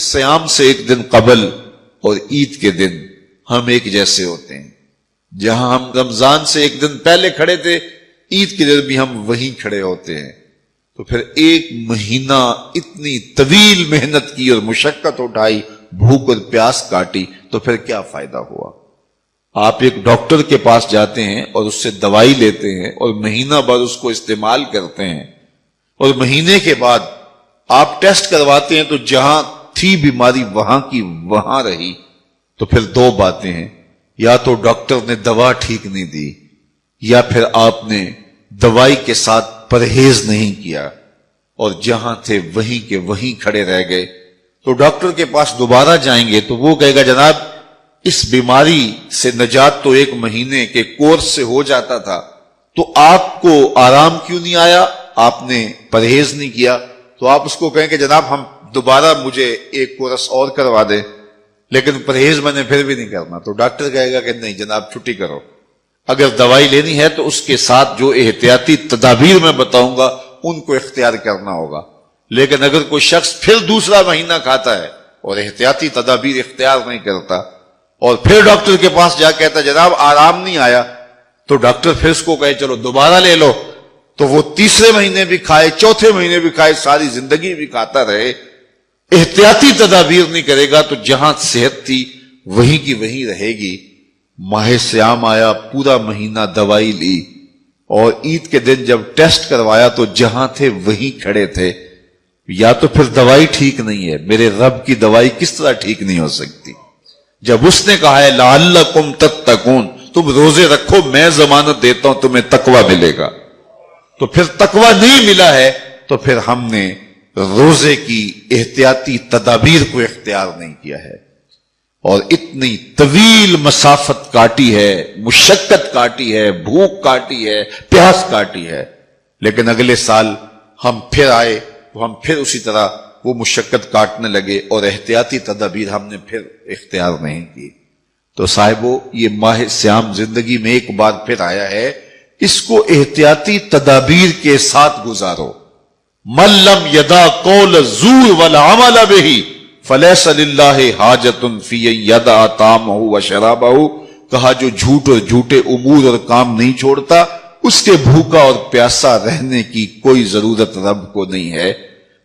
سیام سے ایک دن قبل اور عید کے دن ہم ایک جیسے ہوتے ہیں. جہاں ہم رمضان سے ایک دن پہلے کھڑے تھے، عید کے دن بھی ہم وہیں کھڑے ہوتے ہیں. تو پھر ایک مہینہ اتنی طویل محنت کی اور مشقت اٹھائی، بھوک اور پیاس کاٹی، تو پھر کیا فائدہ ہوا؟ آپ ایک ڈاکٹر کے پاس جاتے ہیں اور اس سے دوائی لیتے ہیں اور مہینہ بعد اس کو استعمال کرتے ہیں، اور مہینے کے بعد آپ ٹیسٹ کرواتے ہیں تو جہاں تھی بیماری وہاں کی وہاں رہی. تو پھر دو باتیں ہیں، یا تو ڈاکٹر نے دوا ٹھیک نہیں دی، یا پھر آپ نے دوائی کے ساتھ پرہیز نہیں کیا اور جہاں تھے وہیں کے وہیں کھڑے رہ گئے. تو ڈاکٹر کے پاس دوبارہ جائیں گے تو وہ کہے گا جناب اس بیماری سے نجات تو ایک مہینے کے کورس سے ہو جاتا تھا، تو آپ کو آرام کیوں نہیں آیا؟ آپ نے پرہیز نہیں کیا. تو آپ اس کو کہیں کہ جناب ہم دوبارہ مجھے ایک کورس اور کروا دیں، لیکن پرہیز میں نے پھر بھی نہیں کرنا. تو ڈاکٹر کہے گا کہ نہیں جناب چھٹی کرو. اگر دوائی لینی ہے تو اس کے ساتھ جو احتیاطی تدابیر میں بتاؤں گا ان کو اختیار کرنا ہوگا. لیکن اگر کوئی شخص پھر دوسرا مہینہ کھاتا ہے اور احتیاطی تدابیر اختیار نہیں کرتا اور پھر ڈاکٹر کے پاس جا کہتا جناب آرام نہیں آیا، تو ڈاکٹر پھر اس کو کہے چلو دوبارہ لے لو، تو وہ تیسرے مہینے بھی کھائے، چوتھے مہینے بھی کھائے، ساری زندگی بھی کھاتا رہے، احتیاطی تدابیر نہیں کرے گا تو جہاں صحت تھی وہیں کی وہیں رہے گی. ماہ سیام آیا، پورا مہینہ دوائی لی، اور عید کے دن جب ٹیسٹ کروایا تو جہاں تھے وہیں کھڑے تھے. یا تو پھر دوائی ٹھیک نہیں ہے، میرے رب کی دوائی کس طرح ٹھیک نہیں ہو سکتی؟ جب اس نے کہا ہے لعلکم تتقون، تم روزے رکھو میں ضمانت دیتا ہوں تمہیں تقوی ملے گا، تو پھر تقوی نہیں ملا ہے تو پھر ہم نے روزے کی احتیاطی تدابیر کو اختیار نہیں کیا ہے، اور اتنی طویل مسافت کاٹی ہے، مشقت کاٹی ہے، بھوک کاٹی ہے، پیاس کاٹی ہے. لیکن اگلے سال ہم پھر آئے تو ہم پھر اسی طرح وہ مشقت کاٹنے لگے اور احتیاطی تدابیر ہم نے پھر اختیار نہیں کی. تو صاحبو یہ ماہ سیام زندگی میں ایک بار پھر آیا ہے، اس کو احتیاطی تدابیر کے ساتھ گزارو. من لم یدع قول الزور والعمل بہ فلیس للہ حاجۃ فی ان یدع طعامہ وشرابہ. کہا جو جھوٹ اور جھوٹے امور اور کام نہیں چھوڑتا اس کے بھوکا اور پیاسا رہنے کی کوئی ضرورت رب کو نہیں ہے.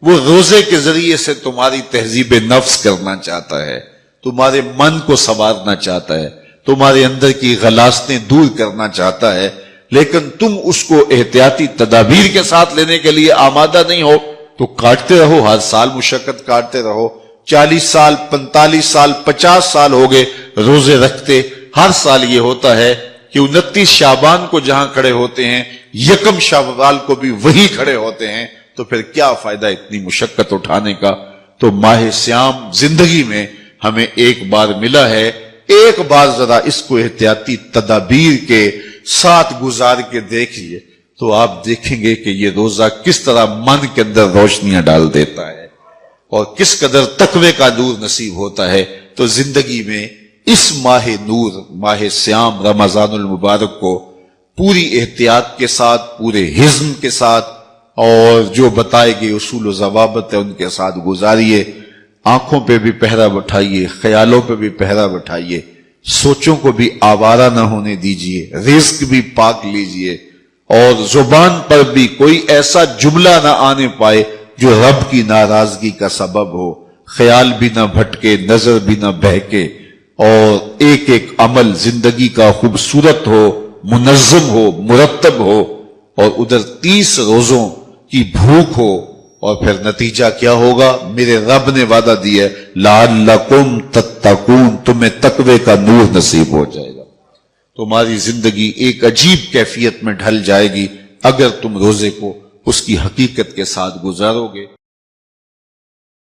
وہ روزے کے ذریعے سے تمہاری تہذیب نفس کرنا چاہتا ہے، تمہارے من کو سنوارنا چاہتا ہے، تمہارے اندر کی غلاظتیں دور کرنا چاہتا ہے، لیکن تم اس کو احتیاطی تدابیر کے ساتھ لینے کے لیے آمادہ نہیں ہو. تو کاٹتے رہو، ہر سال مشقت کاٹتے رہو. 40 سال 45 سال 50 سال ہو گئے روزے رکھتے. ہر سال یہ ہوتا ہے کہ 29 شعبان کو جہاں کھڑے ہوتے ہیں 1 شوال کو بھی وہی کھڑے ہوتے ہیں. تو پھر کیا فائدہ اتنی مشقت اٹھانے کا؟ تو ماہ سیام زندگی میں ہمیں ایک بار ملا ہے، ایک بار ذرا اس کو احتیاطی تدابیر کے ساتھ گزار کے دیکھیے تو آپ دیکھیں گے کہ یہ روزہ کس طرح من کے اندر روشنیاں ڈال دیتا ہے اور کس قدر تقوی کا نور نصیب ہوتا ہے. تو زندگی میں اس ماہ نور، ماہ سیام رمضان المبارک کو پوری احتیاط کے ساتھ، پورے حزم کے ساتھ، اور جو بتائے گئے اصول و ضوابط ہے ان کے ساتھ گزاریے. آنکھوں پہ بھی پہرا بٹھائیے، خیالوں پہ بھی پہرا بٹھائیے، سوچوں کو بھی آوارہ نہ ہونے دیجیے، رزق بھی پاک لیجیے، اور زبان پر بھی کوئی ایسا جملہ نہ آنے پائے جو رب کی ناراضگی کا سبب ہو. خیال بھی نہ بھٹکے، نظر بھی نہ بہکے، اور ایک ایک عمل زندگی کا خوبصورت ہو، منظم ہو، مرتب ہو. اور ادھر 30 روزوں کی بھوک ہو، اور پھر نتیجہ کیا ہوگا؟ میرے رب نے وعدہ دیا ہے لعلکم تتقون، تمہیں تقوی کا نور نصیب ہو جائے گا. تمہاری زندگی ایک عجیب کیفیت میں ڈھل جائے گی اگر تم روزے کو اس کی حقیقت کے ساتھ گزارو گے.